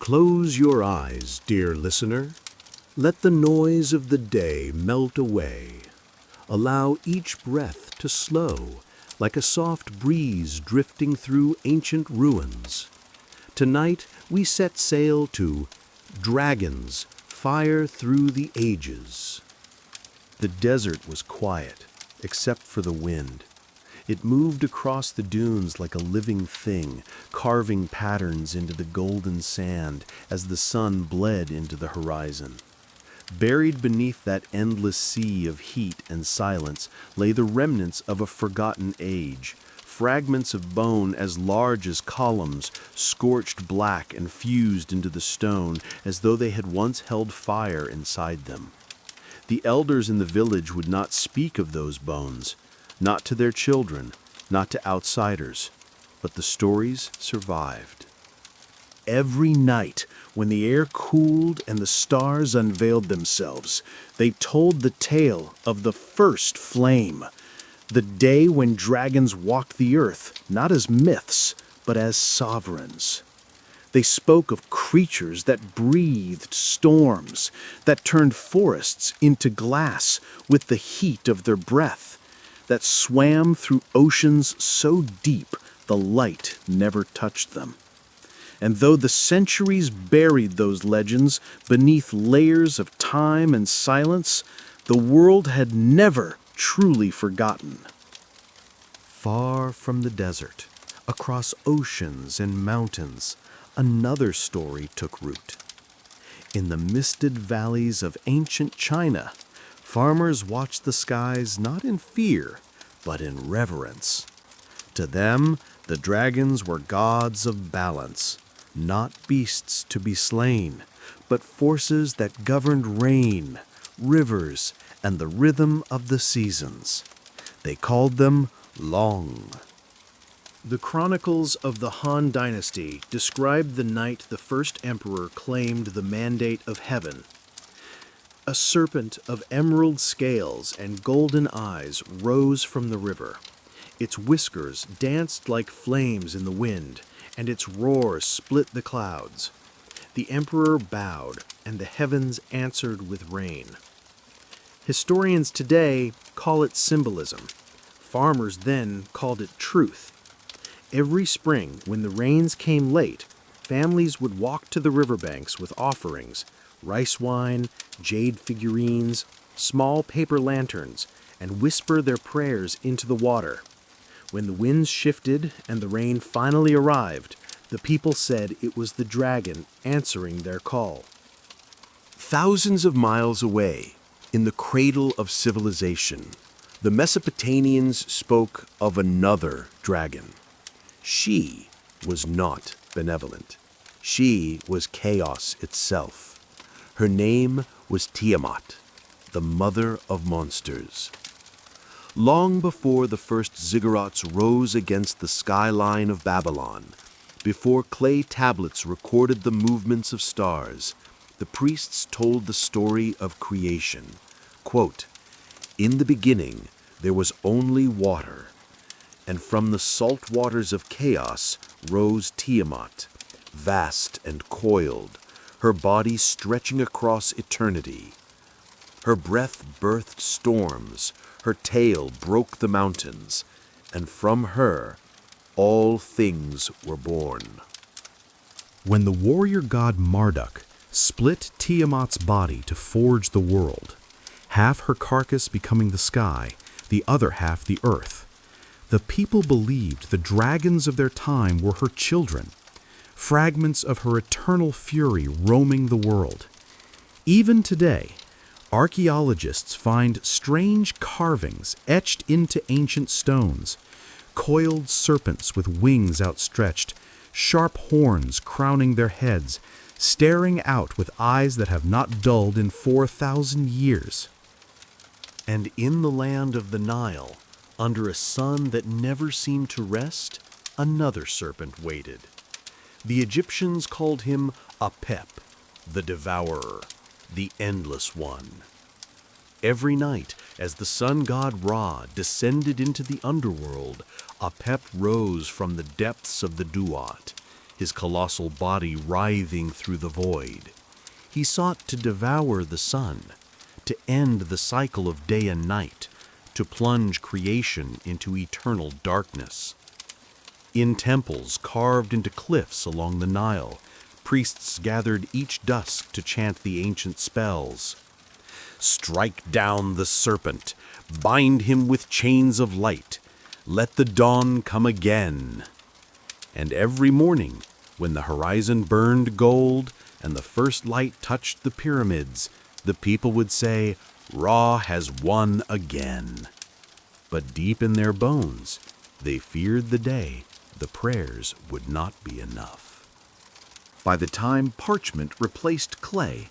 Close your eyes, dear listener. Let the noise of the day melt away. Allow each breath to slow, like a soft breeze drifting through ancient ruins. Tonight we set sail to Dragons, Fire Through the Ages. The desert was quiet, except for the wind. It moved across the dunes like a living thing, carving patterns into the golden sand as the sun bled into the horizon. Buried beneath that endless sea of heat and silence lay the remnants of a forgotten age, fragments of bone as large as columns, scorched black and fused into the stone as though they had once held fire inside them. The elders in the village would not speak of those bones, not to their children, not to outsiders, but the stories survived. Every night, when the air cooled and the stars unveiled themselves, they told the tale of the first flame, the day when dragons walked the earth, not as myths, but as sovereigns. They spoke of creatures that breathed storms, that turned forests into glass with the heat of their breath, that swam through oceans so deep the light never touched them. And though the centuries buried those legends beneath layers of time and silence, the world had never truly forgotten. Far from the desert, across oceans and mountains, another story took root. In the misted valleys of ancient China, farmers watched the skies not in fear, but in reverence. To them, the dragons were gods of balance, not beasts to be slain, but forces that governed rain, rivers, and the rhythm of the seasons. They called them Long. The chronicles of the Han Dynasty described the night the first emperor claimed the mandate of heaven. A serpent of emerald scales and golden eyes rose from the river. Its whiskers danced like flames in the wind, and its roar split the clouds. The emperor bowed, and the heavens answered with rain. Historians today call it symbolism. Farmers then called it truth. Every spring, when the rains came late, families would walk to the riverbanks with offerings, rice wine, jade figurines, small paper lanterns, and whisper their prayers into the water. When the winds shifted and the rain finally arrived, the people said it was the dragon answering their call. Thousands of miles away, in the cradle of civilization, the Mesopotamians spoke of another dragon. She was not benevolent. She was chaos itself. Her name was Tiamat, the mother of monsters. Long before the first ziggurats rose against the skyline of Babylon, before clay tablets recorded the movements of stars, the priests told the story of creation. Quote, "In the beginning there was only water, and from the salt waters of chaos rose Tiamat, vast and coiled, her body stretching across eternity. Her breath birthed storms, her tail broke the mountains, and from her all things were born." When the warrior god Marduk split Tiamat's body to forge the world, half her carcass becoming the sky, the other half the earth, the people believed the dragons of their time were her children, fragments of her eternal fury roaming the world. Even today, archaeologists find strange carvings etched into ancient stones, coiled serpents with wings outstretched, sharp horns crowning their heads, staring out with eyes that have not dulled in 4,000 years. And in the land of the Nile, under a sun that never seemed to rest, another serpent waited. The Egyptians called him Apep, the devourer, the endless one. Every night, as the sun god Ra descended into the underworld, Apep rose from the depths of the Duat. his colossal body writhing through the void. He sought to devour the sun, to end the cycle of day and night, to plunge creation into eternal darkness. In temples carved into cliffs along the Nile, priests gathered each dusk to chant the ancient spells. Strike down the serpent, bind him with chains of light, let the dawn come again. And every morning, when the horizon burned gold and the first light touched the pyramids, the people would say, Ra has won again. But deep in their bones, they feared the day the prayers would not be enough. By the time parchment replaced clay,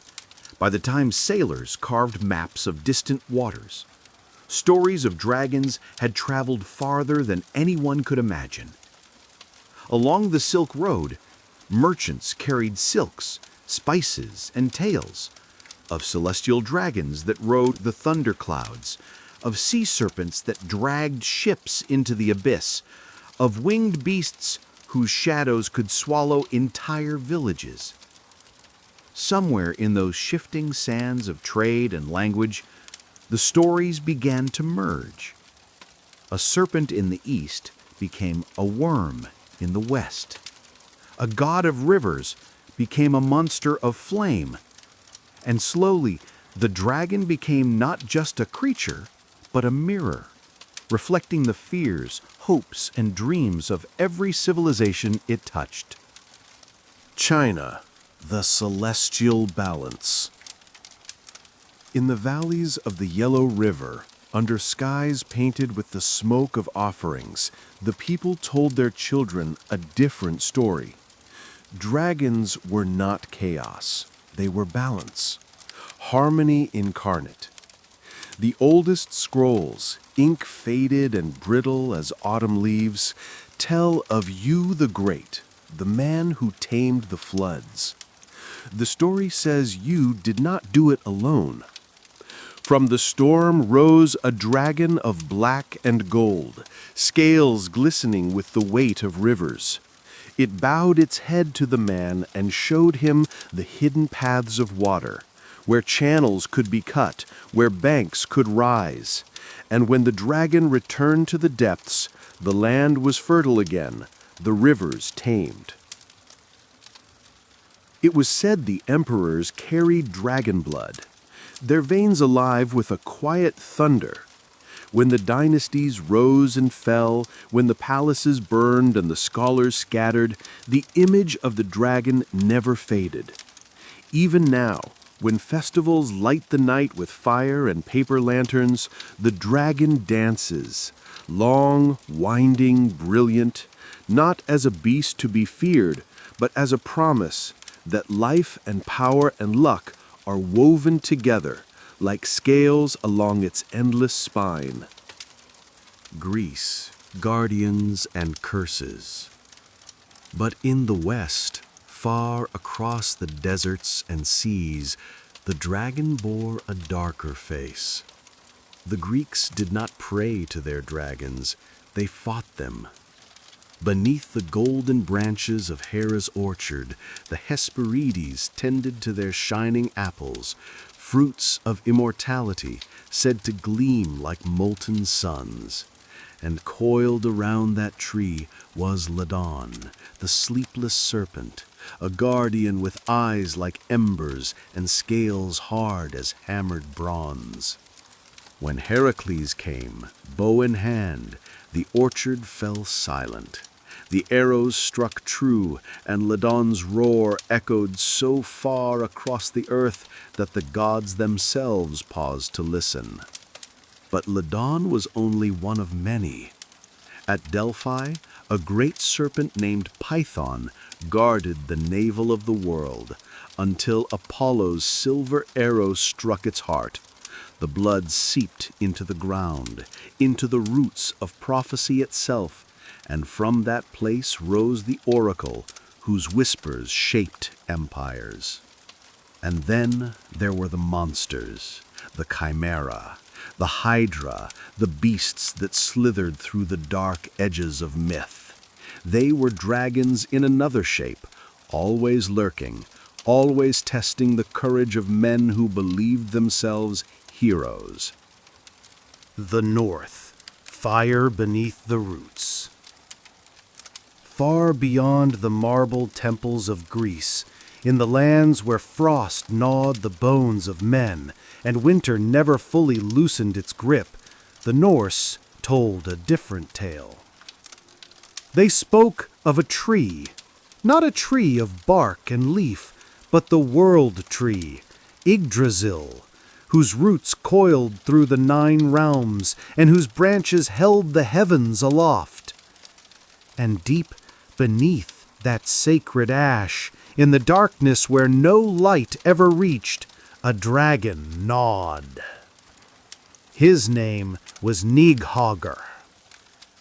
by the time sailors carved maps of distant waters, stories of dragons had traveled farther than anyone could imagine. Along the Silk Road, merchants carried silks, spices, and tales of celestial dragons that rode the thunderclouds, of sea serpents that dragged ships into the abyss, of winged beasts whose shadows could swallow entire villages. Somewhere in those shifting sands of trade and language, the stories began to merge. A serpent in the east became a worm in the west. A god of rivers became a monster of flame. And slowly, the dragon became not just a creature, but a mirror, reflecting the fears, hopes, and dreams of every civilization it touched. China, the celestial balance. In the valleys of the Yellow River, under skies painted with the smoke of offerings, the people told their children a different story. Dragons were not chaos. They were balance, harmony incarnate. The oldest scrolls, ink faded and brittle as autumn leaves, tell of Yu the Great, the man who tamed the floods. The story says Yu did not do it alone. From the storm rose a dragon of black and gold, scales glistening with the weight of rivers. It bowed its head to the man and showed him the hidden paths of water, where channels could be cut, where banks could rise. And when the dragon returned to the depths, the land was fertile again, the rivers tamed. It was said the emperors carried dragon blood, their veins alive with a quiet thunder. When the dynasties rose and fell, when the palaces burned and the scholars scattered, the image of the dragon never faded. Even now, when festivals light the night with fire and paper lanterns, the dragon dances, long, winding, brilliant, not as a beast to be feared, but as a promise that life and power and luck are woven together like scales along its endless spine. Greece, guardians and curses. But in the west, far across the deserts and seas, the dragon bore a darker face. The Greeks did not pray to their dragons, they fought them. Beneath the golden branches of Hera's orchard, the Hesperides tended to their shining apples, fruits of immortality said to gleam like molten suns. And coiled around that tree was Ladon, the sleepless serpent, a guardian with eyes like embers and scales hard as hammered bronze. When Heracles came, bow in hand, the orchard fell silent. The arrows struck true, and Ladon's roar echoed so far across the earth that the gods themselves paused to listen. But Ladon was only one of many. At Delphi, a great serpent named Python guarded the navel of the world until Apollo's silver arrow struck its heart. The blood seeped into the ground, into the roots of prophecy itself, and from that place rose the oracle whose whispers shaped empires. And then there were the monsters, the chimera, the hydra, the beasts that slithered through the dark edges of myth. They were dragons in another shape, always lurking, always testing the courage of men who believed themselves heroes. The North, fire beneath the roots. Far beyond the marble temples of Greece, in the lands where frost gnawed the bones of men and winter never fully loosened its grip, the Norse told a different tale. They spoke of a tree, not a tree of bark and leaf, but the world tree, Yggdrasil, whose roots coiled through the 9 realms and whose branches held the heavens aloft. And deep beneath that sacred ash, in the darkness where no light ever reached, a dragon gnawed. His name was Nidhogger.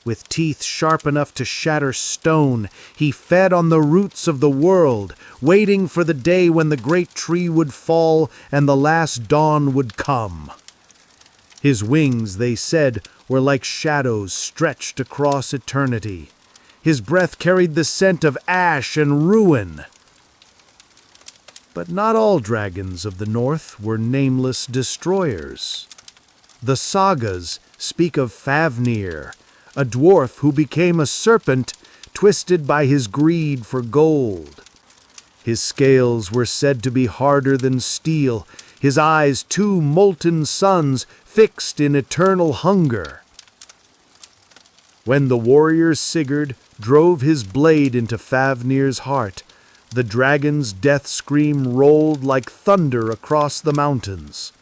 With teeth sharp enough to shatter stone, he fed on the roots of the world, waiting for the day when the great tree would fall and the last dawn would come. His wings, they said, were like shadows stretched across eternity. His breath carried the scent of ash and ruin. But not all dragons of the North were nameless destroyers. The sagas speak of Fafnir, a dwarf who became a serpent twisted by his greed for gold. His scales were said to be harder than steel, his eyes 2 molten suns fixed in eternal hunger. When the warrior Sigurd drove his blade into Fafnir's heart, the dragon's death scream rolled like thunder across the mountains.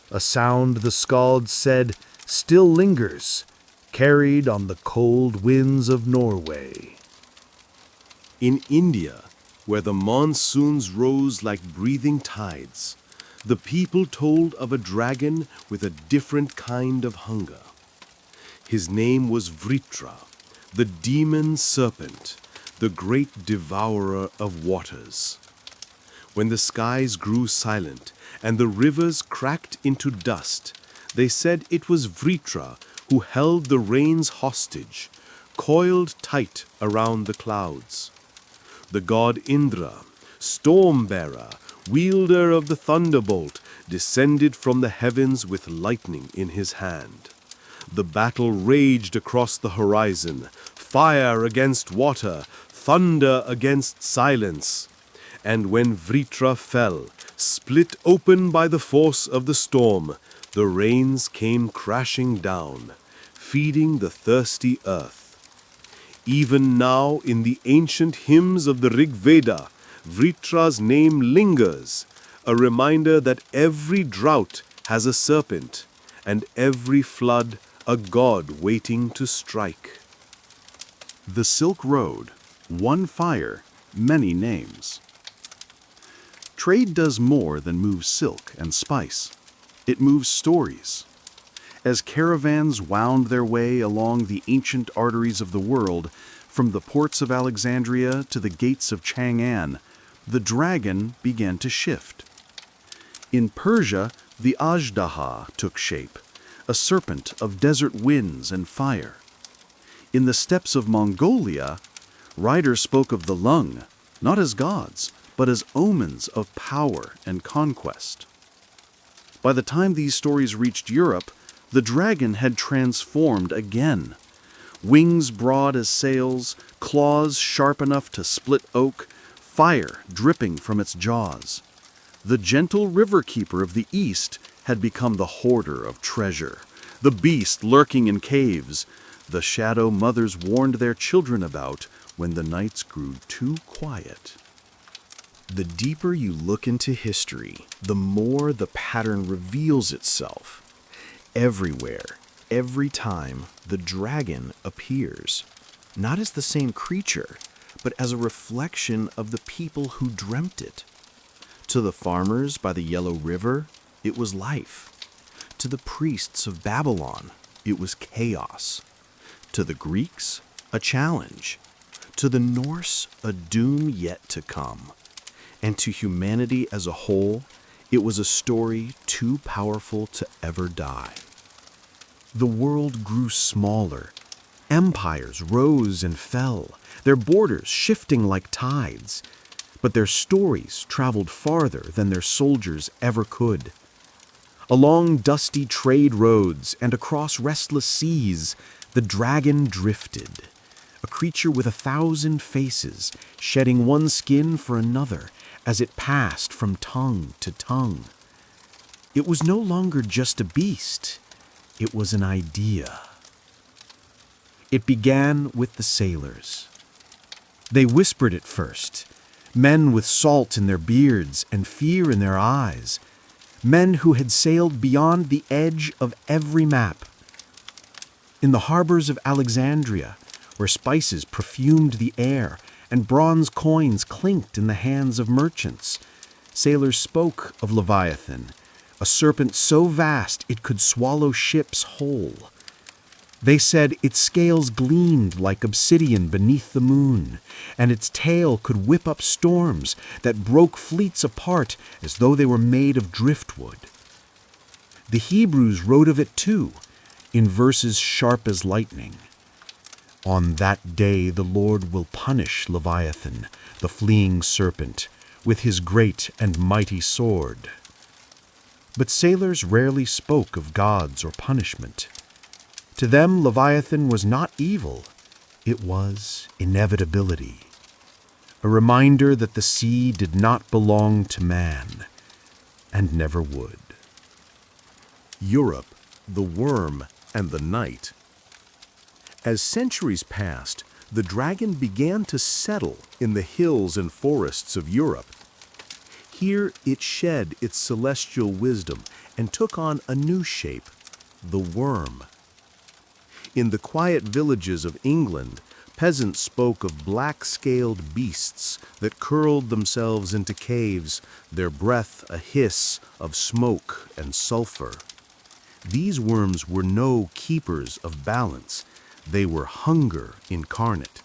A sound, the skalds said, still lingers, carried on the cold winds of Norway. In India, where the monsoons rose like breathing tides, the people told of a dragon with a different kind of hunger. His name was Vritra, the demon serpent, the great devourer of waters. When the skies grew silent and the rivers cracked into dust, they said it was Vritra who held the rains hostage, coiled tight around the clouds. The god Indra, storm-bearer, wielder of the thunderbolt, descended from the heavens with lightning in his hand. The battle raged across the horizon, fire against water, thunder against silence. And when Vritra fell, split open by the force of the storm, the rains came crashing down, feeding the thirsty earth. Even now, in the ancient hymns of the Rig Veda, Vritra's name lingers, a reminder that every drought has a serpent, and every flood a god waiting to strike. The Silk Road, one fire, many names. Trade does more than move silk and spice. It moves stories. As caravans wound their way along the ancient arteries of the world, from the ports of Alexandria to the gates of Chang'an, the dragon began to shift. In Persia, the Ajdaha took shape, a serpent of desert winds and fire. In the steppes of Mongolia, writers spoke of the lung, not as gods, but as omens of power and conquest. By the time these stories reached Europe, the dragon had transformed again. Wings broad as sails, claws sharp enough to split oak, fire dripping from its jaws. The gentle river keeper of the East had become the hoarder of treasure, the beast lurking in caves, the shadow mothers warned their children about when the nights grew too quiet. The deeper you look into history, the more the pattern reveals itself. Everywhere, every time, the dragon appears, not as the same creature, but as a reflection of the people who dreamt it. To the farmers by the Yellow River, it was life. To the priests of Babylon, it was chaos. To the Greeks, a challenge. To the Norse, a doom yet to come. And to humanity as a whole, it was a story too powerful to ever die. The world grew smaller, empires rose and fell, their borders shifting like tides. But their stories traveled farther than their soldiers ever could. Along dusty trade roads and across restless seas, the dragon drifted, a creature with 1,000 faces, shedding one skin for another as it passed from tongue to tongue. It was no longer just a beast, it was an idea. It began with the sailors. They whispered it first, men with salt in their beards and fear in their eyes, men who had sailed beyond the edge of every map. In the harbors of Alexandria, where spices perfumed the air and bronze coins clinked in the hands of merchants, sailors spoke of Leviathan, a serpent so vast it could swallow ships whole. They said its scales gleamed like obsidian beneath the moon, and its tail could whip up storms that broke fleets apart as though they were made of driftwood. The Hebrews wrote of it too, in verses sharp as lightning. On that day the Lord will punish Leviathan, the fleeing serpent, with his great and mighty sword. But sailors rarely spoke of gods or punishment. To them, Leviathan was not evil, it was inevitability, a reminder that the sea did not belong to man, and never would. Europe, the worm and the night. As centuries passed, the dragon began to settle in the hills and forests of Europe. Here it shed its celestial wisdom and took on a new shape, the worm. In the quiet villages of England, peasants spoke of black-scaled beasts that curled themselves into caves, their breath a hiss of smoke and sulfur. These worms were no keepers of balance. They were hunger incarnate.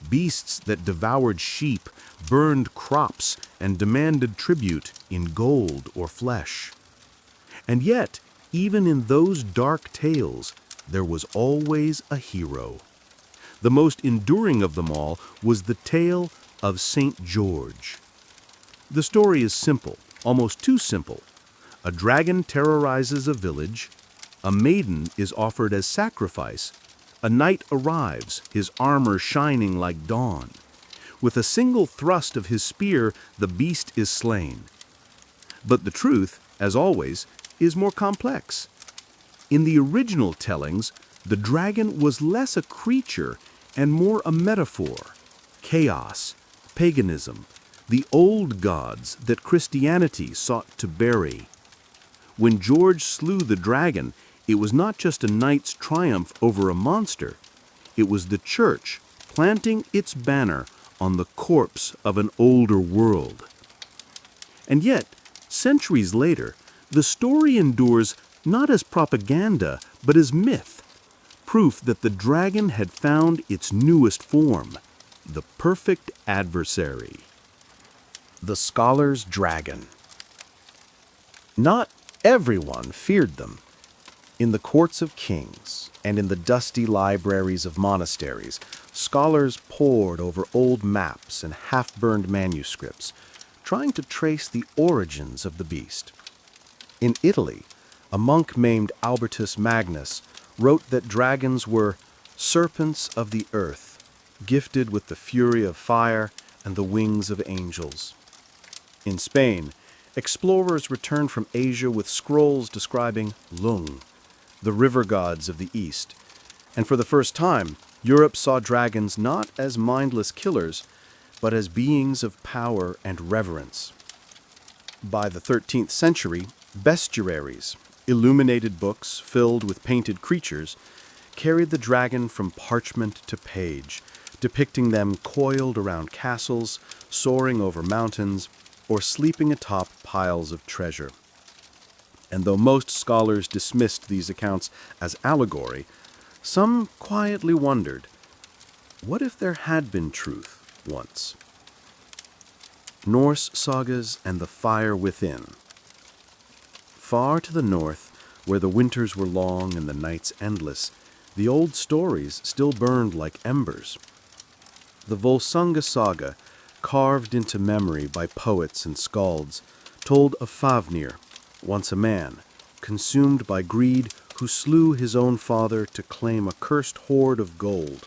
Beasts that devoured sheep, burned crops, and demanded tribute in gold or flesh. And yet, even in those dark tales, there was always a hero. The most enduring of them all was the tale of St. George. The story is simple, almost too simple. A dragon terrorizes a village, a maiden is offered as sacrifice, a knight arrives, his armor shining like dawn. With a single thrust of his spear, the beast is slain. But the truth, as always, is more complex. In the original tellings, the dragon was less a creature and more a metaphor. Chaos, paganism, the old gods that Christianity sought to bury. When George slew the dragon, it was not just a knight's triumph over a monster. It was the church planting its banner on the corpse of an older world. And yet, centuries later, the story endures not as propaganda, but as myth, proof that the dragon had found its newest form, the perfect adversary. The scholar's dragon. Not everyone feared them. In the courts of kings and in the dusty libraries of monasteries, scholars pored over old maps and half-burned manuscripts, trying to trace the origins of the beast. In Italy, a monk named Albertus Magnus wrote that dragons were serpents of the earth, gifted with the fury of fire and the wings of angels. In Spain, explorers returned from Asia with scrolls describing Lung, the river gods of the East, and for the first time, Europe saw dragons not as mindless killers, but as beings of power and reverence. By the 13th century, bestiaries, illuminated books filled with painted creatures, carried the dragon from parchment to page, depicting them coiled around castles, soaring over mountains, or sleeping atop piles of treasure. And though most scholars dismissed these accounts as allegory, some quietly wondered, what if there had been truth once? Norse sagas and the fire within. Far to the north, where the winters were long and the nights endless, The old stories still burned like embers. The Volsunga saga, carved into memory by poets and skalds, told of Fafnir, once a man, consumed by greed, who slew his own father to claim a cursed hoard of gold.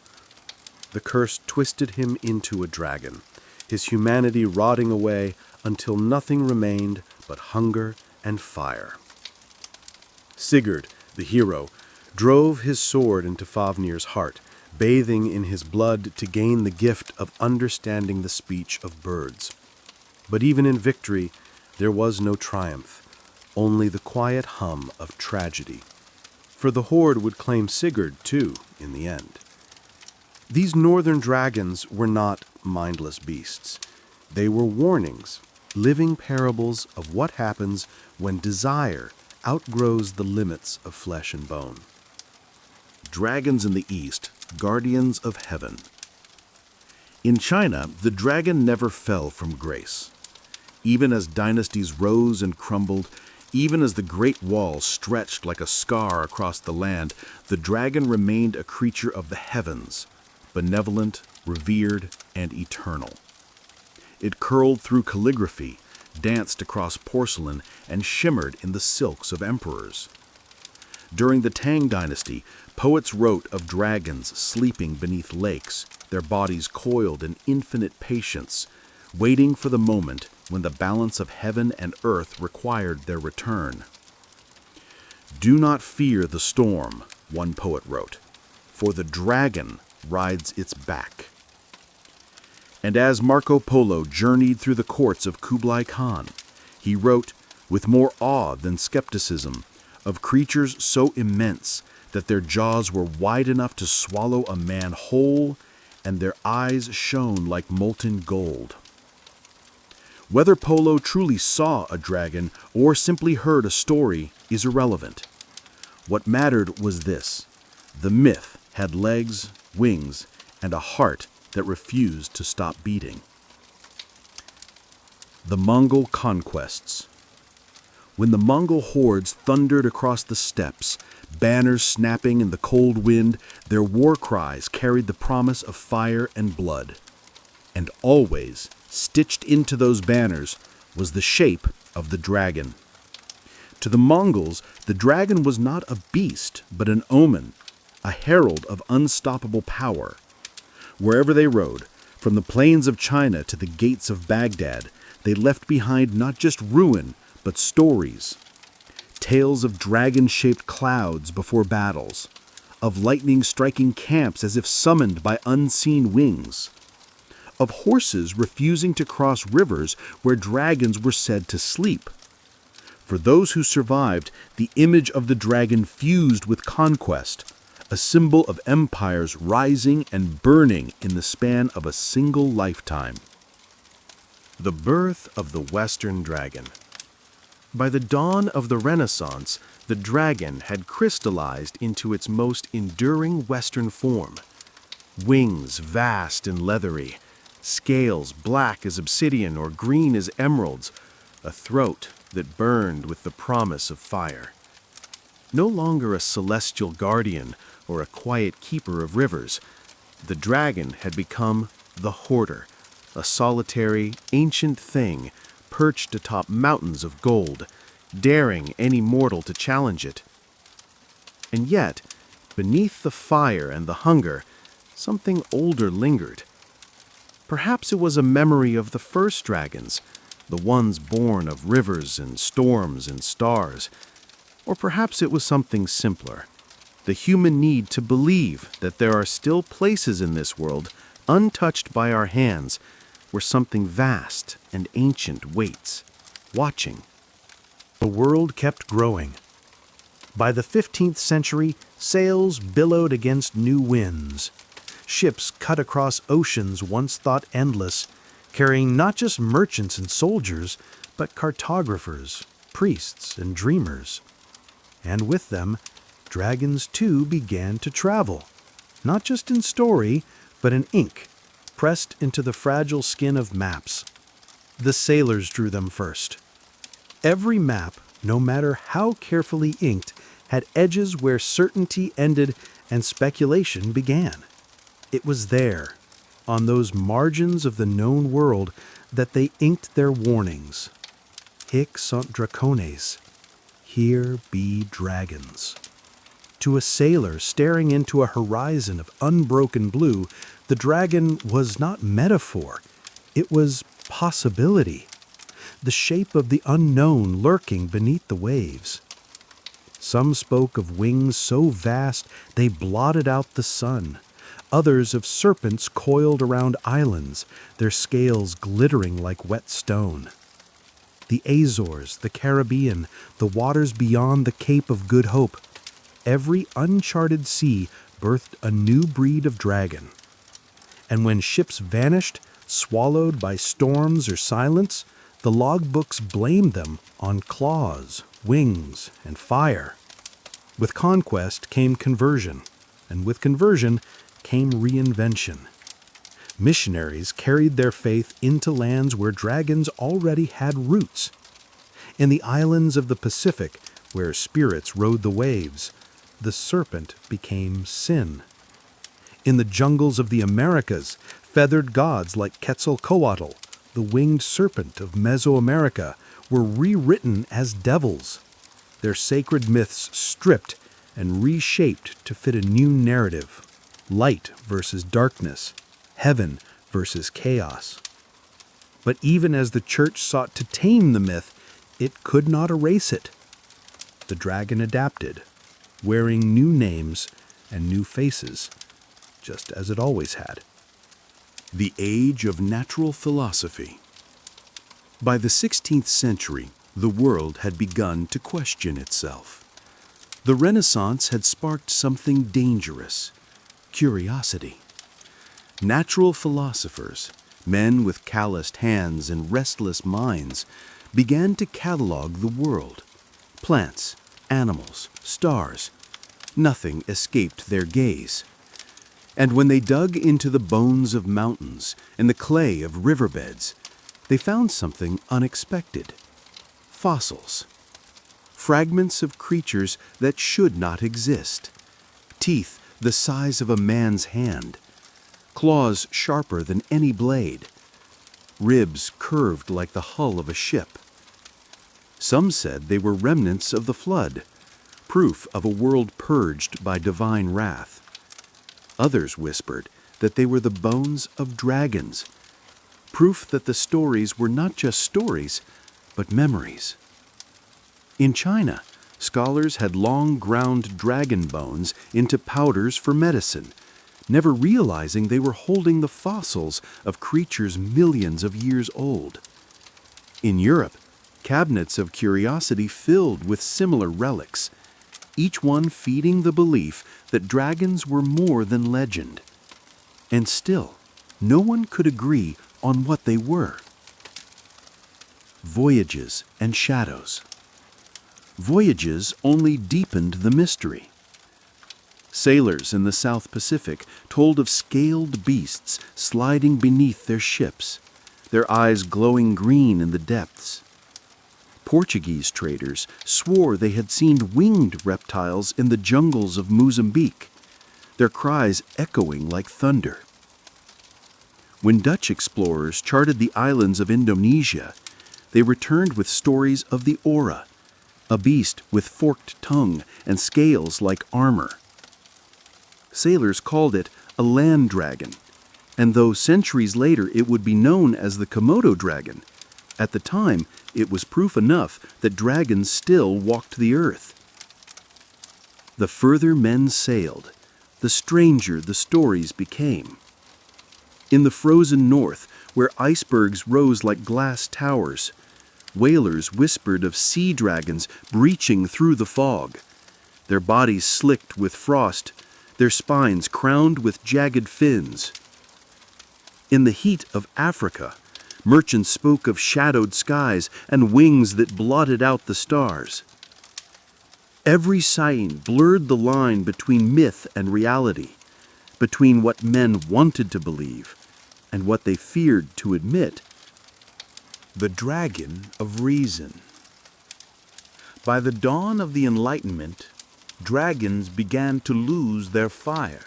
The curse twisted him into a dragon, his humanity rotting away until nothing remained but hunger and fire. Sigurd, the hero, drove his sword into Fafnir's heart, bathing in his blood to gain the gift of understanding the speech of birds. But even in victory, there was no triumph, only the quiet hum of tragedy. For the horde would claim Sigurd, too, in the end. These northern dragons were not mindless beasts. They were warnings, living parables of what happens when desire outgrows the limits of flesh and bone. Dragons in the East, guardians of heaven. In China, the dragon never fell from grace. Even as dynasties rose and crumbled, even as the Great Wall stretched like a scar across the land, the dragon remained a creature of the heavens, benevolent, revered, and eternal. It curled through calligraphy, danced across porcelain, and shimmered in the silks of emperors. During the Tang Dynasty, poets wrote of dragons sleeping beneath lakes, their bodies coiled in infinite patience, waiting for the moment when the balance of heaven and earth required their return. "Do not fear the storm," one poet wrote, "for the dragon rides its back." And as Marco Polo journeyed through the courts of Kublai Khan, he wrote, with more awe than skepticism, of creatures so immense that their jaws were wide enough to swallow a man whole, and their eyes shone like molten gold. Whether Polo truly saw a dragon or simply heard a story is irrelevant. What mattered was this: the myth had legs, wings, and a heart that refused to stop beating. The Mongol conquests. When the Mongol hordes thundered across the steppes, banners snapping in the cold wind, their war cries carried the promise of fire and blood. And always, stitched into those banners, was the shape of the dragon. To the Mongols, the dragon was not a beast, but an omen, a herald of unstoppable power. Wherever they rode, from the plains of China to the gates of Baghdad, they left behind not just ruin, but stories. Tales of dragon-shaped clouds before battles, of lightning striking camps as if summoned by unseen wings, of horses refusing to cross rivers where dragons were said to sleep. For those who survived, the image of the dragon fused with conquest, a symbol of empires rising and burning in the span of a single lifetime. The birth of the Western dragon. By the dawn of the Renaissance, the dragon had crystallized into its most enduring Western form. Wings vast and leathery, scales black as obsidian or green as emeralds, a throat that burned with the promise of fire. No longer a celestial guardian or a quiet keeper of rivers, the dragon had become the hoarder, a solitary, ancient thing perched atop mountains of gold, daring any mortal to challenge it. And yet, beneath the fire and the hunger, something older lingered. Perhaps it was a memory of the first dragons, the ones born of rivers and storms and stars. Or perhaps it was something simpler, the human need to believe that there are still places in this world, untouched by our hands, where something vast and ancient waits, watching. The world kept growing. By the 15th century, sails billowed against new winds. Ships cut across oceans once thought endless, carrying not just merchants and soldiers, but cartographers, priests, and dreamers. And with them, dragons too began to travel, not just in story, but in ink, pressed into the fragile skin of maps. The sailors drew them first. Every map, no matter how carefully inked, had edges where certainty ended and speculation began. It was there, on those margins of the known world, that they inked their warnings. Hic sunt dracones, here be dragons. To a sailor staring into a horizon of unbroken blue, the dragon was not metaphor, it was possibility, the shape of the unknown lurking beneath the waves. Some spoke of wings so vast they blotted out the sun, others of serpents coiled around islands, their scales glittering like wet stone. The Azores, the Caribbean, the waters beyond the Cape of Good Hope, every uncharted sea birthed a new breed of dragon. And when ships vanished, swallowed by storms or silence, the logbooks blamed them on claws, wings, and fire. With conquest came conversion, and with conversion came reinvention. Missionaries carried their faith into lands where dragons already had roots. In the islands of the Pacific, where spirits rode the waves, the serpent became sin. In the jungles of the Americas, feathered gods like Quetzalcoatl, the winged serpent of Mesoamerica, were rewritten as devils, their sacred myths stripped and reshaped to fit a new narrative: light versus darkness, heaven versus chaos. But even as the church sought to tame the myth, it could not erase it. The dragon adapted, wearing new names and new faces, just as it always had. The age of natural philosophy. By the 16th century, the world had begun to question itself. The Renaissance had sparked something dangerous: curiosity. Natural philosophers, men with calloused hands and restless minds, began to catalog the world. Plants, animals, stars, nothing escaped their gaze. And when they dug into the bones of mountains and the clay of riverbeds, they found something unexpected: fossils. Fragments of creatures that should not exist. Teeth the size of a man's hand. Claws sharper than any blade. Ribs curved like the hull of a ship. Some said they were remnants of the flood, proof of a world purged by divine wrath. Others whispered that they were the bones of dragons, proof that the stories were not just stories, but memories. In China, scholars had long ground dragon bones into powders for medicine, never realizing they were holding the fossils of creatures millions of years old. In Europe, cabinets of curiosity filled with similar relics, each one feeding the belief that dragons were more than legend. And still, no one could agree on what they were. Voyages and shadows. Voyages only deepened the mystery. Sailors in the South Pacific told of scaled beasts sliding beneath their ships, their eyes glowing green in the depths. Portuguese traders swore they had seen winged reptiles in the jungles of Mozambique, their cries echoing like thunder. When Dutch explorers charted the islands of Indonesia, they returned with stories of the aura, a beast with forked tongue and scales like armor. Sailors called it a land dragon, and though centuries later it would be known as the Komodo dragon, at the time it was proof enough that dragons still walked the earth. The further men sailed, the stranger the stories became. In the frozen north, where icebergs rose like glass towers, whalers whispered of sea dragons breaching through the fog, their bodies slicked with frost, their spines crowned with jagged fins. In the heat of Africa, merchants spoke of shadowed skies and wings that blotted out the stars. Every sighting blurred the line between myth and reality, between what men wanted to believe and what they feared to admit. The dragon of reason. By the dawn of the Enlightenment, dragons began to lose their fire.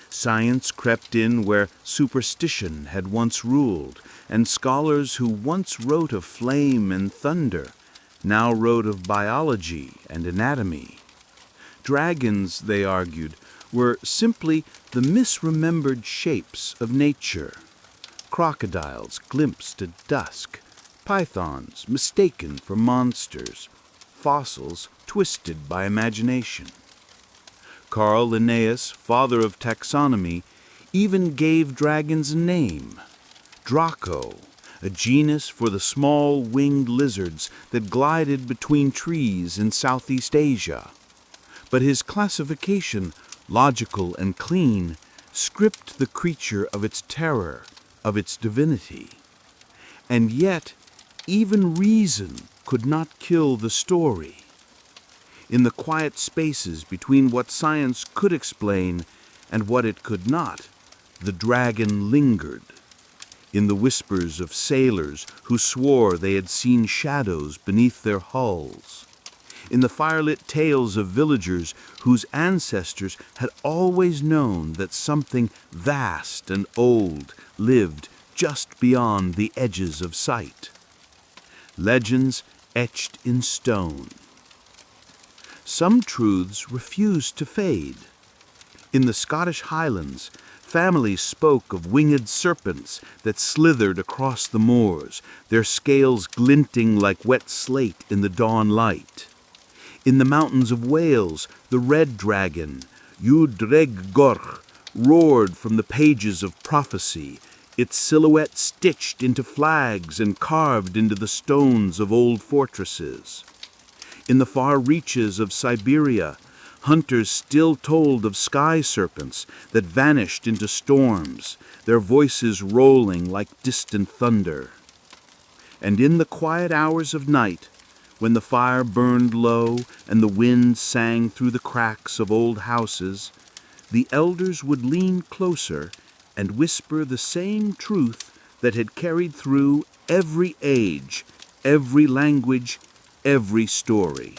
Science crept in where superstition had once ruled, and scholars who once wrote of flame and thunder now wrote of biology and anatomy. Dragons, they argued, were simply the misremembered shapes of nature. Crocodiles glimpsed at dusk, pythons mistaken for monsters, fossils twisted by imagination. Carl Linnaeus, father of taxonomy, even gave dragons a name, Draco, a genus for the small winged lizards that glided between trees in Southeast Asia. But his classification, logical and clean, stripped the creature of its terror, of its divinity. And yet, even reason could not kill the story. In the quiet spaces between what science could explain and what it could not, the dragon lingered. In the whispers of sailors who swore they had seen shadows beneath their hulls. In the firelit tales of villagers whose ancestors had always known that something vast and old lived just beyond the edges of sight. Legends etched in stone. Some truths refused to fade. In the Scottish Highlands, families spoke of winged serpents that slithered across the moors, their scales glinting like wet slate in the dawn light. In the mountains of Wales, the red dragon, Yudreg Gorch, roared from the pages of prophecy, its silhouette stitched into flags and carved into the stones of old fortresses. In the far reaches of Siberia, hunters still told of sky serpents that vanished into storms, their voices rolling like distant thunder. And in the quiet hours of night, when the fire burned low and the wind sang through the cracks of old houses, the elders would lean closer and whisper the same truth that had carried through every age, every language, every story.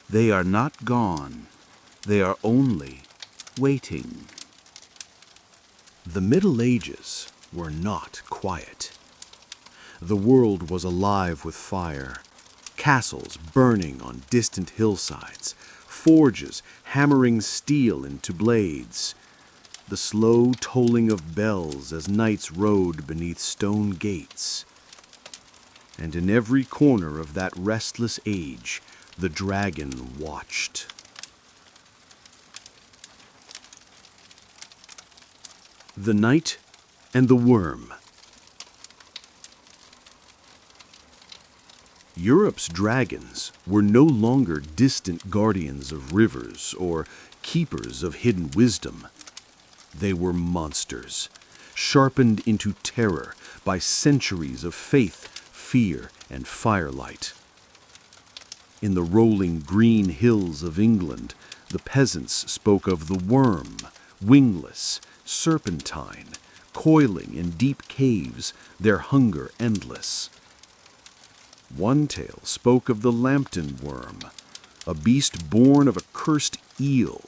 They are not gone. They are only waiting. The Middle Ages were not quiet. The world was alive with fire, castles burning on distant hillsides, forges hammering steel into blades, the slow tolling of bells as knights rode beneath stone gates. And in every corner of that restless age, the dragon watched. The Knight and the Worm. Europe's dragons were no longer distant guardians of rivers or keepers of hidden wisdom. They were monsters, sharpened into terror by centuries of faith, fear, and firelight. In the rolling green hills of England, the peasants spoke of the worm, wingless, serpentine, coiling in deep caves, their hunger endless. One tale spoke of the Lambton worm, a beast born of a cursed eel,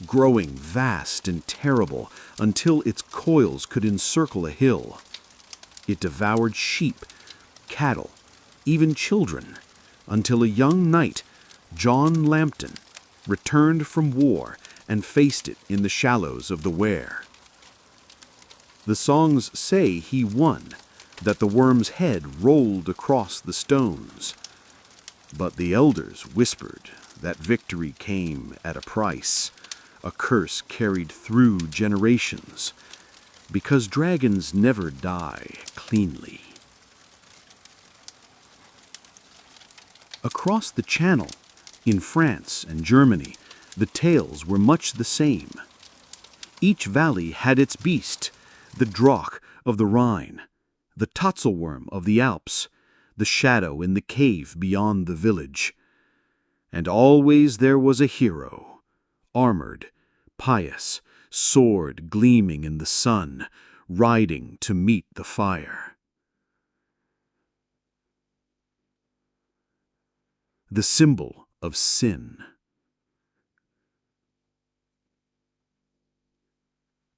growing vast and terrible until its coils could encircle a hill. It devoured sheep, cattle, even children, until a young knight, John Lambton, returned from war and faced it in the shallows of the Wear. The songs say he won, that the worm's head rolled across the stones. But the elders whispered that victory came at a price, a curse carried through generations, because dragons never die cleanly. Across the Channel, in France and Germany, the tales were much the same. Each valley had its beast, the Drache of the Rhine, the Tatzelworm of the Alps, the shadow in the cave beyond the village. And always there was a hero, armored, pious, sword gleaming in the sun, riding to meet the fire. The symbol of sin.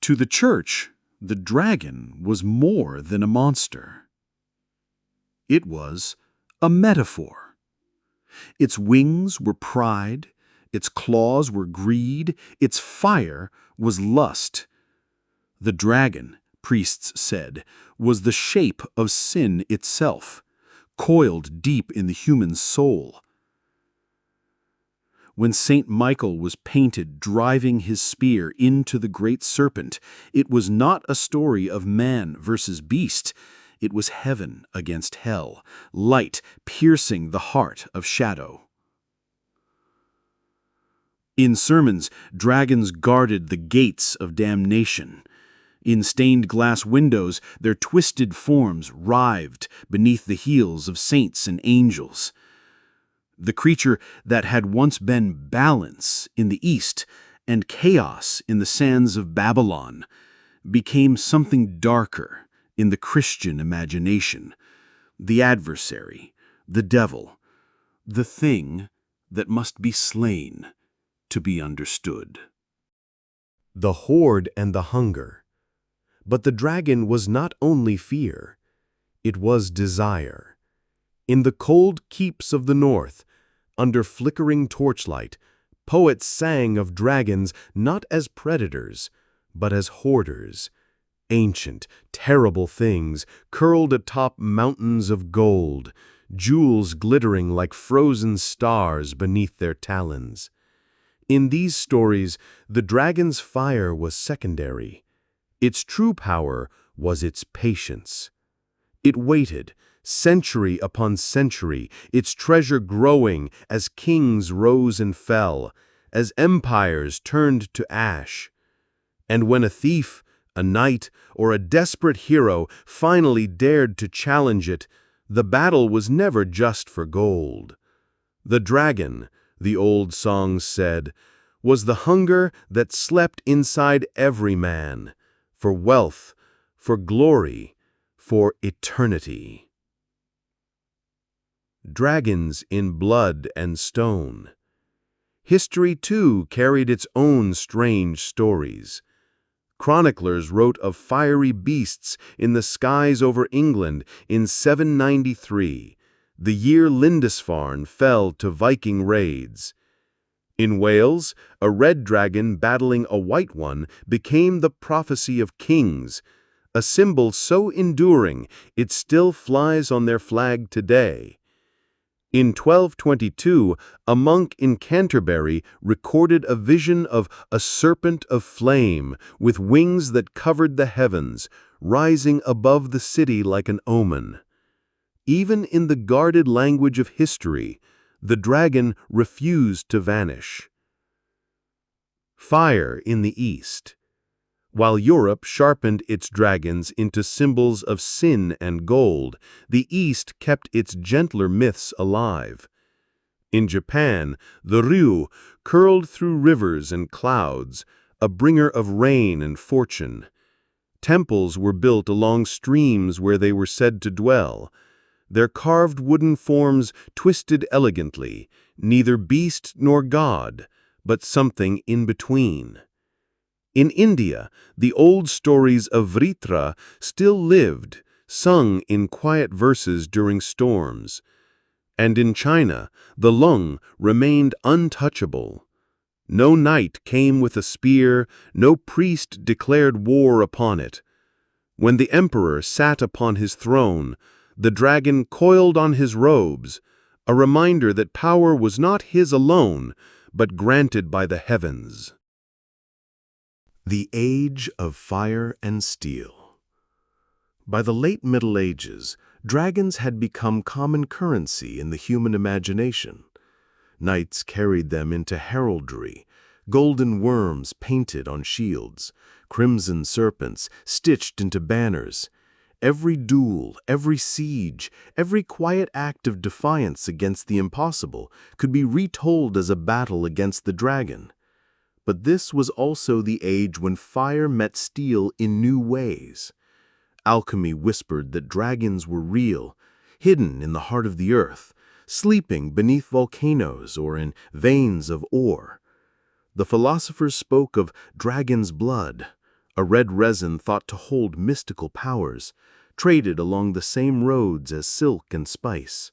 To the church, the dragon was more than a monster. It was a metaphor. Its wings were pride, its claws were greed, its fire was lust. The dragon, priests said, was the shape of sin itself, coiled deep in the human soul. When Saint Michael was painted driving his spear into the great serpent, it was not a story of man versus beast. It was heaven against hell, light piercing the heart of shadow. In sermons, dragons guarded the gates of damnation. In stained glass windows, their twisted forms writhed beneath the heels of saints and angels. The creature that had once been balance in the East and chaos in the sands of Babylon became something darker in the Christian imagination, the adversary, the devil, the thing that must be slain to be understood. The horde and the hunger. But the dragon was not only fear, it was desire. In the cold keeps of the north, under flickering torchlight, poets sang of dragons not as predators, but as hoarders, ancient, terrible things curled atop mountains of gold, jewels glittering like frozen stars beneath their talons. In these stories, the dragon's fire was secondary. Its true power was its patience. It waited, century upon century, its treasure growing as kings rose and fell, as empires turned to ash. And when a thief, a knight, or a desperate hero finally dared to challenge it, the battle was never just for gold. The dragon, the old songs said, was the hunger that slept inside every man, for wealth, for glory, for eternity. Dragons in blood and stone. History, too, carried its own strange stories. Chroniclers wrote of fiery beasts in the skies over England in 793, the year Lindisfarne fell to Viking raids. In Wales, a red dragon battling a white one became the prophecy of kings, a symbol so enduring it still flies on their flag today. In 1222, a monk in Canterbury recorded a vision of a serpent of flame with wings that covered the heavens, rising above the city like an omen. Even in the guarded language of history, the dragon refused to vanish. Fire in the East. While Europe sharpened its dragons into symbols of sin and gold, the East kept its gentler myths alive. In Japan, the ryu curled through rivers and clouds, a bringer of rain and fortune. Temples were built along streams where they were said to dwell. Their carved wooden forms twisted elegantly, neither beast nor god, but something in between. In India, the old stories of Vritra still lived, sung in quiet verses during storms. And in China, the lung remained untouchable. No knight came with a spear, no priest declared war upon it. When the emperor sat upon his throne, the dragon coiled on his robes, a reminder that power was not his alone, but granted by the heavens. The Age of Fire and Steel. By the late Middle Ages, dragons had become common currency in the human imagination. Knights carried them into heraldry, golden worms painted on shields, crimson serpents stitched into banners. Every duel, every siege, every quiet act of defiance against the impossible could be retold as a battle against the dragon. But this was also the age when fire met steel in new ways. Alchemy whispered that dragons were real, hidden in the heart of the earth, sleeping beneath volcanoes or in veins of ore. The philosophers spoke of dragon's blood, a red resin thought to hold mystical powers, traded along the same roads as silk and spice.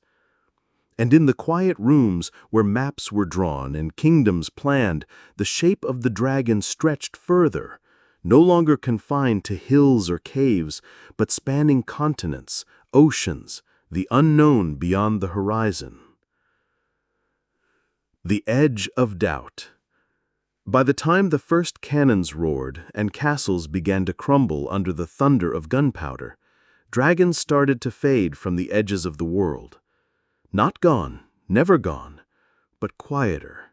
And in the quiet rooms where maps were drawn and kingdoms planned, the shape of the dragon stretched further, no longer confined to hills or caves, but spanning continents, oceans, the unknown beyond the horizon. The edge of doubt. By the time the first cannons roared and castles began to crumble under the thunder of gunpowder, dragons started to fade from the edges of the world. Not gone, never gone, but quieter.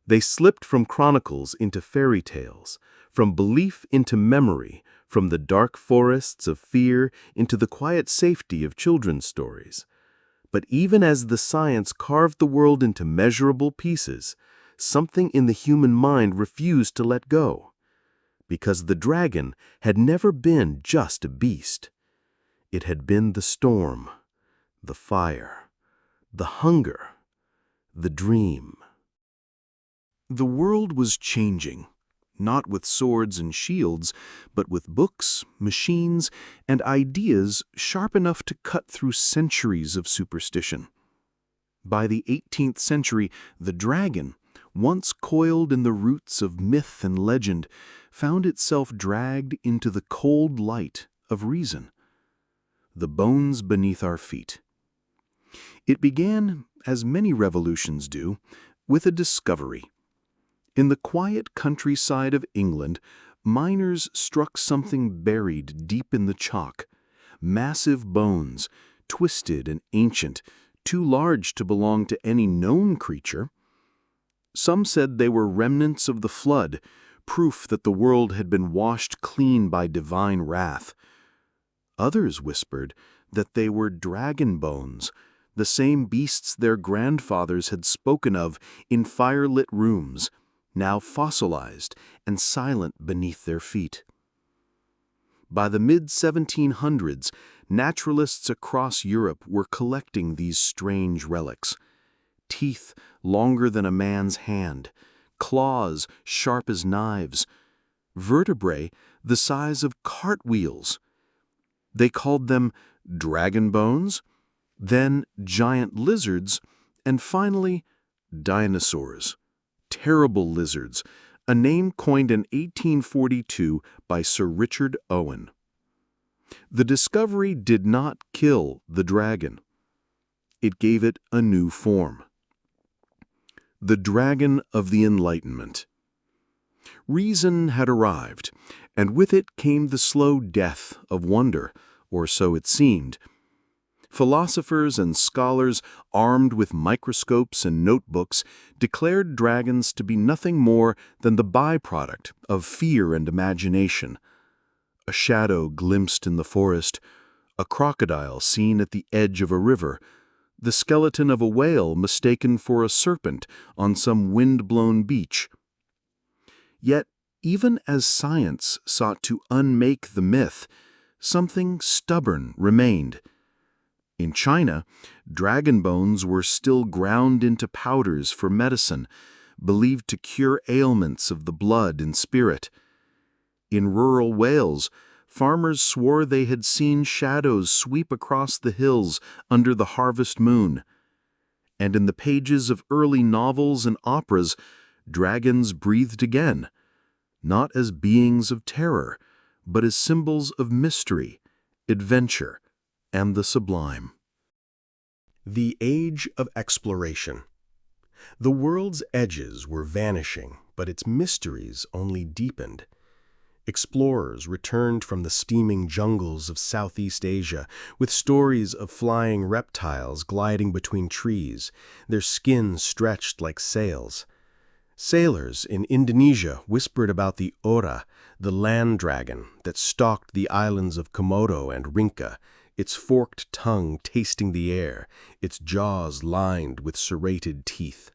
They slipped from chronicles into fairy tales, from belief into memory, from the dark forests of fear into the quiet safety of children's stories. But even as the science carved the world into measurable pieces, something in the human mind refused to let go. Because the dragon had never been just a beast. It had been the storm, the fire, the hunger, the dream. The world was changing, not with swords and shields, but with books, machines, and ideas sharp enough to cut through centuries of superstition. By the 18th century, the dragon, once coiled in the roots of myth and legend, found itself dragged into the cold light of reason. The bones beneath our feet. It began, as many revolutions do, with a discovery. In the quiet countryside of England, miners struck something buried deep in the chalk. Massive bones, twisted and ancient, too large to belong to any known creature. Some said they were remnants of the flood, proof that the world had been washed clean by divine wrath. Others whispered that they were dragon bones, the same beasts their grandfathers had spoken of in firelit rooms, now fossilized and silent beneath their feet. By the mid-1700s, naturalists across Europe were collecting these strange relics. Teeth longer than a man's hand, claws sharp as knives, vertebrae the size of cartwheels. They called them dragon bones, then giant lizards, and finally dinosaurs. Terrible lizards, a name coined in 1842 by Sir Richard Owen. The discovery did not kill the dragon. It gave it a new form. The dragon of the Enlightenment. Reason had arrived, and with it came the slow death of wonder, or so it seemed. Philosophers and scholars, armed with microscopes and notebooks, declared dragons to be nothing more than the byproduct of fear and imagination. A shadow glimpsed in the forest, a crocodile seen at the edge of a river, the skeleton of a whale mistaken for a serpent on some wind-blown beach. Yet, even as science sought to unmake the myth, something stubborn remained. In China, dragon bones were still ground into powders for medicine, believed to cure ailments of the blood and spirit. In rural Wales, farmers swore they had seen shadows sweep across the hills under the harvest moon. And in the pages of early novels and operas, dragons breathed again, not as beings of terror, but as symbols of mystery, adventure, and the sublime. The Age of Exploration. The world's edges were vanishing, but its mysteries only deepened. Explorers returned from the steaming jungles of Southeast Asia with stories of flying reptiles gliding between trees, their skins stretched like sails. Sailors in Indonesia whispered about the ora, the land dragon that stalked the islands of Komodo and Rinca, its forked tongue tasting the air, its jaws lined with serrated teeth.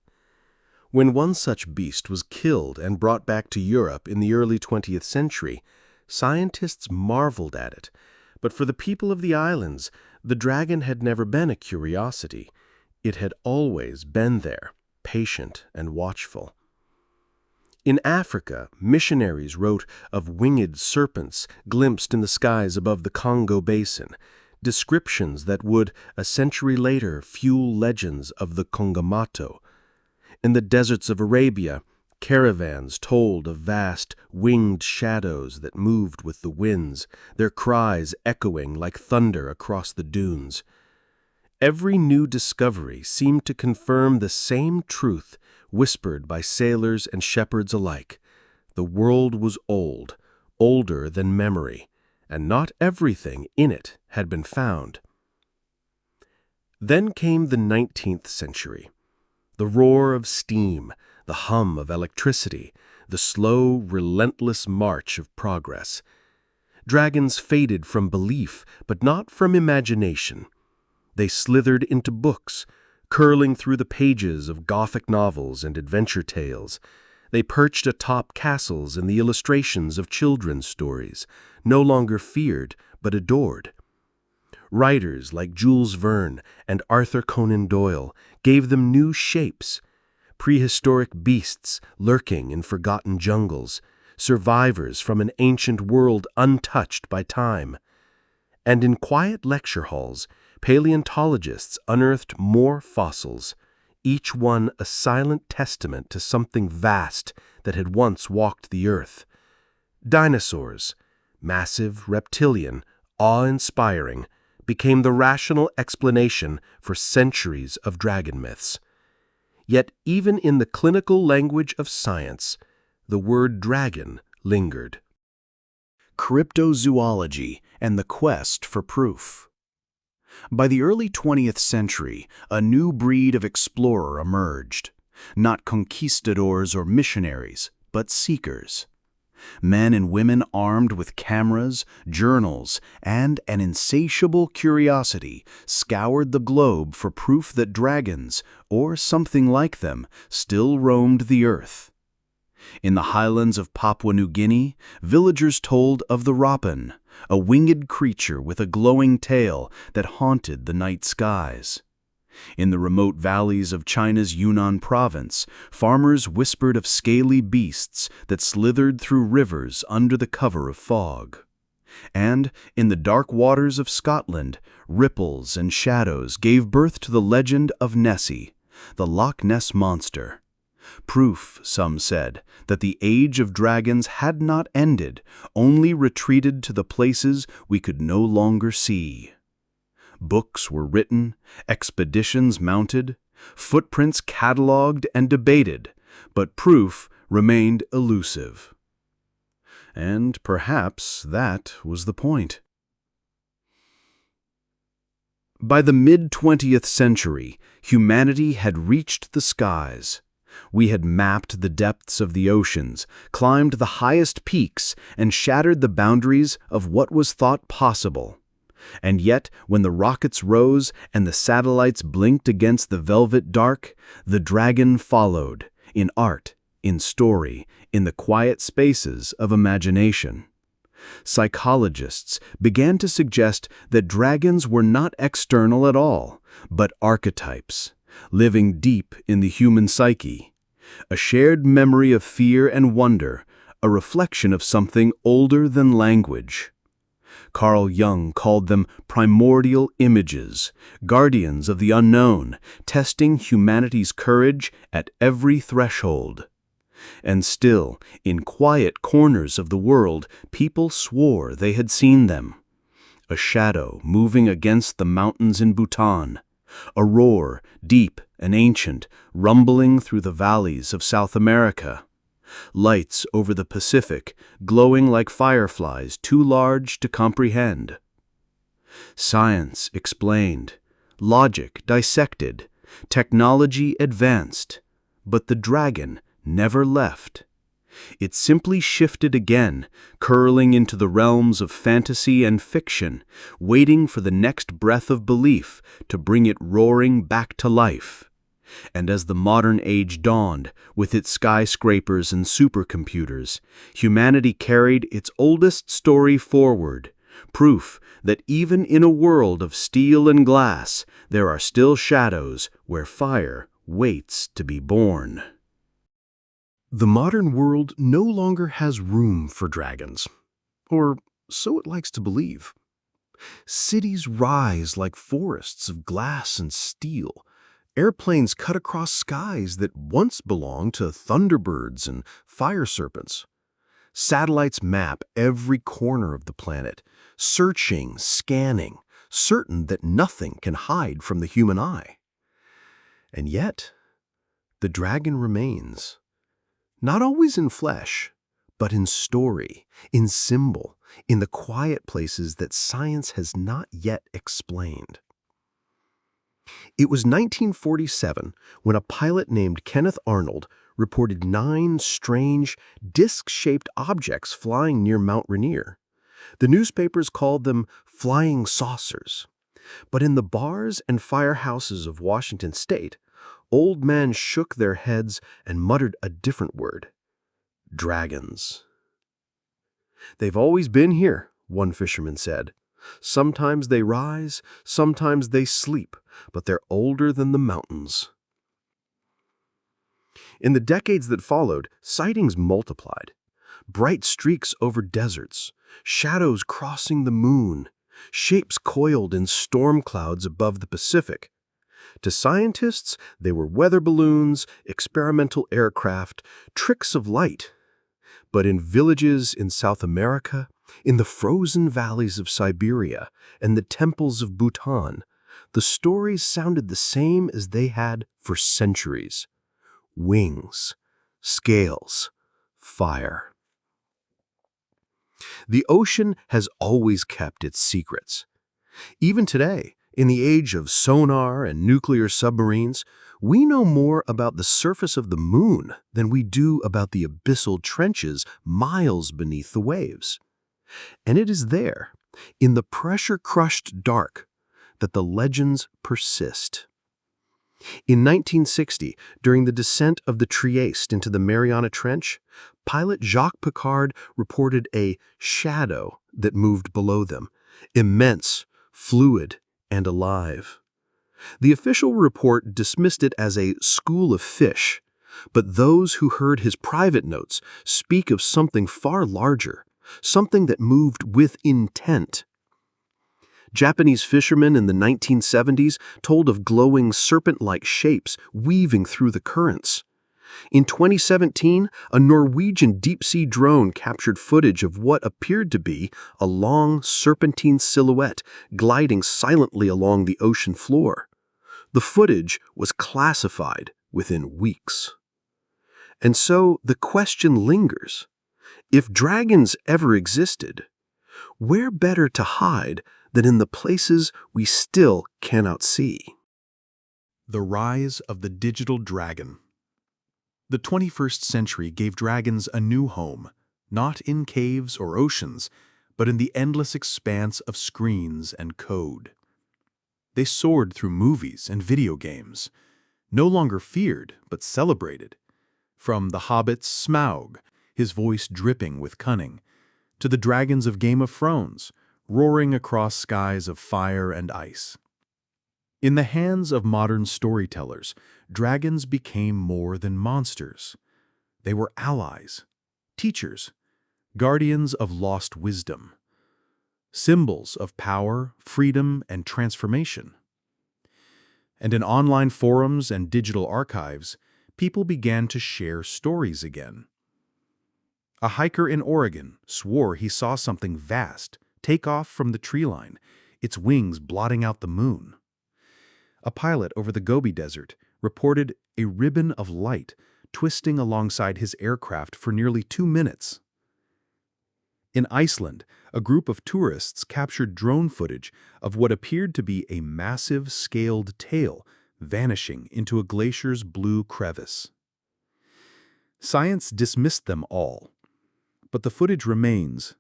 When one such beast was killed and brought back to Europe in the early 20th century, scientists marveled at it, but for the people of the islands, the dragon had never been a curiosity. It had always been there, patient and watchful. In Africa, missionaries wrote of winged serpents glimpsed in the skies above the Congo basin, descriptions that would, a century later, fuel legends of the Congamato. In the deserts of Arabia, caravans told of vast, winged shadows that moved with the winds, their cries echoing like thunder across the dunes. Every new discovery seemed to confirm the same truth whispered by sailors and shepherds alike. The world was old, older than memory, and not everything in it had been found. Then came the 19th century. The roar of steam, the hum of electricity, the slow, relentless march of progress. Dragons faded from belief, but not from imagination. They slithered into books, curling through the pages of Gothic novels and adventure tales. They perched atop castles in the illustrations of children's stories, no longer feared but adored. Writers like Jules Verne and Arthur Conan Doyle gave them new shapes. Prehistoric beasts lurking in forgotten jungles, survivors from an ancient world untouched by time. And in quiet lecture halls, paleontologists unearthed more fossils, each one a silent testament to something vast that had once walked the earth. Dinosaurs, massive, reptilian, awe-inspiring, became the rational explanation for centuries of dragon myths. Yet even in the clinical language of science, the word dragon lingered. Cryptozoology and the quest for proof. By the early 20th century, a new breed of explorer emerged. Not conquistadors or missionaries, but seekers. Men and women armed with cameras, journals, and an insatiable curiosity scoured the globe for proof that dragons, or something like them, still roamed the earth. In the highlands of Papua New Guinea, villagers told of the rappan, a winged creature with a glowing tail that haunted the night skies. In the remote valleys of China's Yunnan province, farmers whispered of scaly beasts that slithered through rivers under the cover of fog. And in the dark waters of Scotland, ripples and shadows gave birth to the legend of Nessie, the Loch Ness monster. Proof, some said, that the age of dragons had not ended, only retreated to the places we could no longer see. Books were written, expeditions mounted, footprints catalogued and debated, but proof remained elusive. And perhaps that was the point. By the mid-20th century, humanity had reached the skies. We had mapped the depths of the oceans, climbed the highest peaks, and shattered the boundaries of what was thought possible. And yet, when the rockets rose and the satellites blinked against the velvet dark, the dragon followed, in art, in story, in the quiet spaces of imagination. Psychologists began to suggest that dragons were not external at all, but archetypes, living deep in the human psyche, a shared memory of fear and wonder, a reflection of something older than language. Carl Jung called them primordial images, guardians of the unknown, testing humanity's courage at every threshold. And still, in quiet corners of the world, people swore they had seen them. A shadow moving against the mountains in Bhutan, a roar, deep and ancient, rumbling through the valleys of South America. Lights over the Pacific, glowing like fireflies too large to comprehend. Science explained, logic dissected, technology advanced, but the dragon never left. It simply shifted again, curling into the realms of fantasy and fiction, waiting for the next breath of belief to bring it roaring back to life. And as the modern age dawned, with its skyscrapers and supercomputers, humanity carried its oldest story forward, proof that even in a world of steel and glass, there are still shadows where fire waits to be born. The modern world no longer has room for dragons, or so it likes to believe. Cities rise like forests of glass and steel. Airplanes cut across skies that once belonged to thunderbirds and fire serpents. Satellites map every corner of the planet, searching, scanning, certain that nothing can hide from the human eye. And yet, the dragon remains. Not always in flesh, but in story, in symbol, in the quiet places that science has not yet explained. It was 1947 when a pilot named Kenneth Arnold reported 9 strange, disc-shaped objects flying near Mount Rainier. The newspapers called them flying saucers. But in the bars and firehouses of Washington state, old men shook their heads and muttered a different word: dragons. "They've always been here," one fisherman said. "Sometimes they rise, sometimes they sleep, but they're older than the mountains." In the decades that followed, sightings multiplied. Bright streaks over deserts, shadows crossing the moon, shapes coiled in storm clouds above the Pacific. To scientists, they were weather balloons, experimental aircraft, tricks of light. But in villages in South America, in the frozen valleys of Siberia, and the temples of Bhutan, the stories sounded the same as they had for centuries: wings, scales, fire. The ocean has always kept its secrets. Even today, in the age of sonar and nuclear submarines, we know more about the surface of the moon than we do about the abyssal trenches miles beneath the waves. And it is there, in the pressure-crushed dark, that the legends persist. In 1960, during the descent of the Trieste into the Mariana Trench, pilot Jacques Piccard reported a shadow that moved below them, immense, fluid, and alive. The official report dismissed it as a school of fish, but those who heard his private notes speak of something far larger, something that moved with intent. Japanese fishermen in the 1970s told of glowing serpent-like shapes weaving through the currents. In 2017, a Norwegian deep-sea drone captured footage of what appeared to be a long, serpentine silhouette gliding silently along the ocean floor. The footage was classified within weeks. And so the question lingers: if dragons ever existed, where better to hide than in the places we still cannot see? The rise of the digital dragon. The 21st century gave dragons a new home, not in caves or oceans, but in the endless expanse of screens and code. They soared through movies and video games, no longer feared but celebrated. From the Hobbit's Smaug, his voice dripping with cunning, to the dragons of Game of Thrones, roaring across skies of fire and ice. In the hands of modern storytellers, dragons became more than monsters. They were allies, teachers, guardians of lost wisdom, symbols of power, freedom, and transformation. And in online forums and digital archives, people began to share stories again. A hiker in Oregon swore he saw something vast take off from the tree line, its wings blotting out the moon. A pilot over the Gobi Desert reported a ribbon of light twisting alongside his aircraft for nearly 2 minutes. In Iceland, a group of tourists captured drone footage of what appeared to be a massive scaled tail vanishing into a glacier's blue crevice. Science dismissed them all, but the footage remains,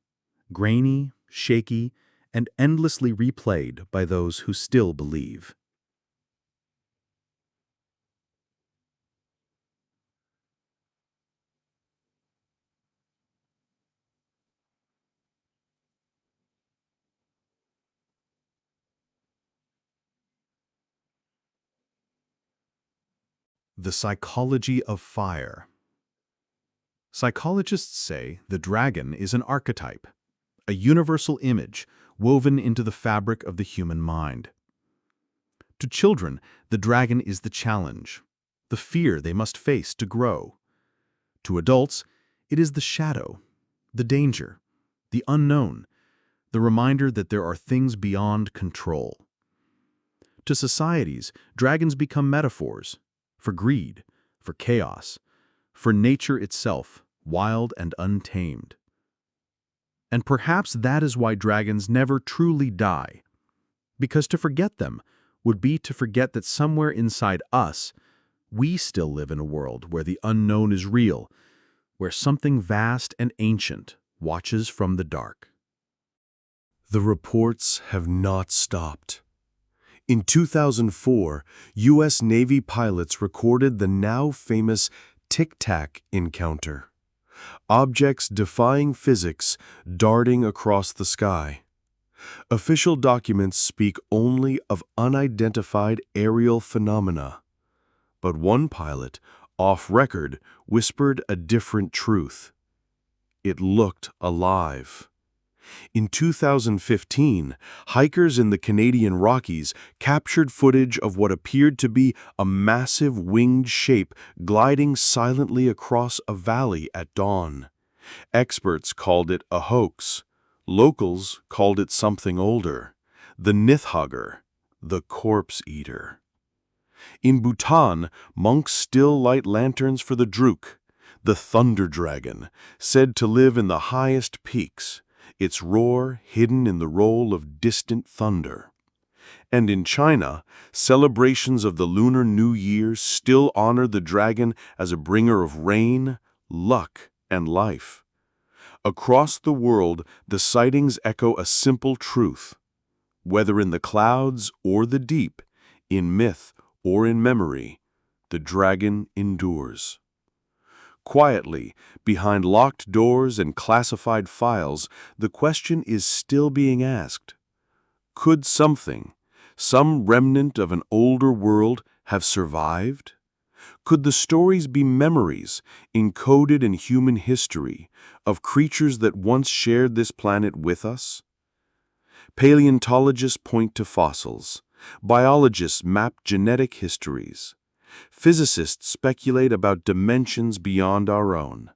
grainy, shaky, and endlessly replayed by those who still believe. The psychology of fire. Psychologists say the dragon is an archetype, a universal image woven into the fabric of the human mind. To children, the dragon is the challenge, the fear they must face to grow. To adults, it is the shadow, the danger, the unknown, the reminder that there are things beyond control. To societies, dragons become metaphors for greed, for chaos, for nature itself, wild and untamed. And perhaps that is why dragons never truly die, because to forget them would be to forget that somewhere inside us, we still live in a world where the unknown is real, where something vast and ancient watches from the dark. The reports have not stopped. In 2004, U.S. Navy pilots recorded the now famous Tic-Tac encounter. Objects defying physics darting across the sky. Official documents speak only of unidentified aerial phenomena. But one pilot, off record, whispered a different truth. It looked alive. In 2015, hikers in the Canadian Rockies captured footage of what appeared to be a massive winged shape gliding silently across a valley at dawn. Experts called it a hoax. Locals called it something older, the Nithhugger, the corpse eater. In Bhutan, monks still light lanterns for the Druk, the thunder dragon, said to live in the highest peaks, its roar hidden in the roll of distant thunder. And in China, celebrations of the Lunar New Year still honor the dragon as a bringer of rain, luck, and life. Across the world, the sightings echo a simple truth. Whether in the clouds or the deep, in myth or in memory, the dragon endures. Quietly, behind locked doors and classified files, the question is still being asked. Could something, some remnant of an older world, have survived? Could the stories be memories, encoded in human history, of creatures that once shared this planet with us? Paleontologists point to fossils. Biologists map genetic histories. Physicists speculate about dimensions beyond our own.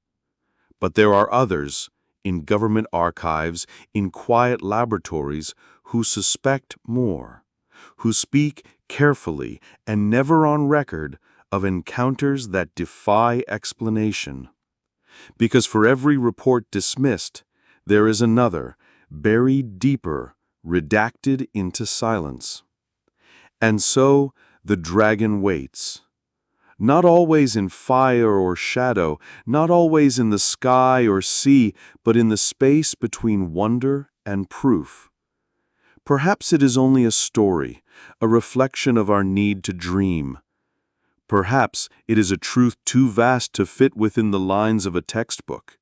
But there are others, in government archives, in quiet laboratories, who suspect more, who speak carefully and never on record of encounters that defy explanation. Because for every report dismissed, there is another, buried deeper, redacted into silence. And so the dragon waits. Not always in fire or shadow, not always in the sky or sea, but in the space between wonder and proof. Perhaps it is only a story, a reflection of our need to dream. Perhaps it is a truth too vast to fit within the lines of a textbook.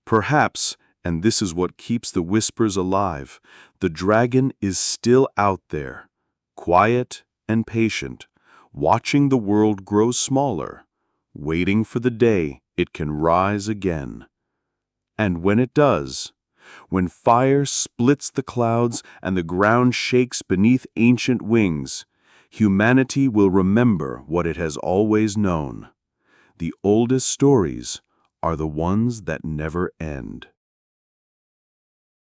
Perhaps, and this is what keeps the whispers alive, the dragon is still out there, quiet and patient, watching the world grow smaller, waiting for the day it can rise again. And when it does, when fire splits the clouds and the ground shakes beneath ancient wings, humanity will remember what it has always known. The oldest stories are the ones that never end.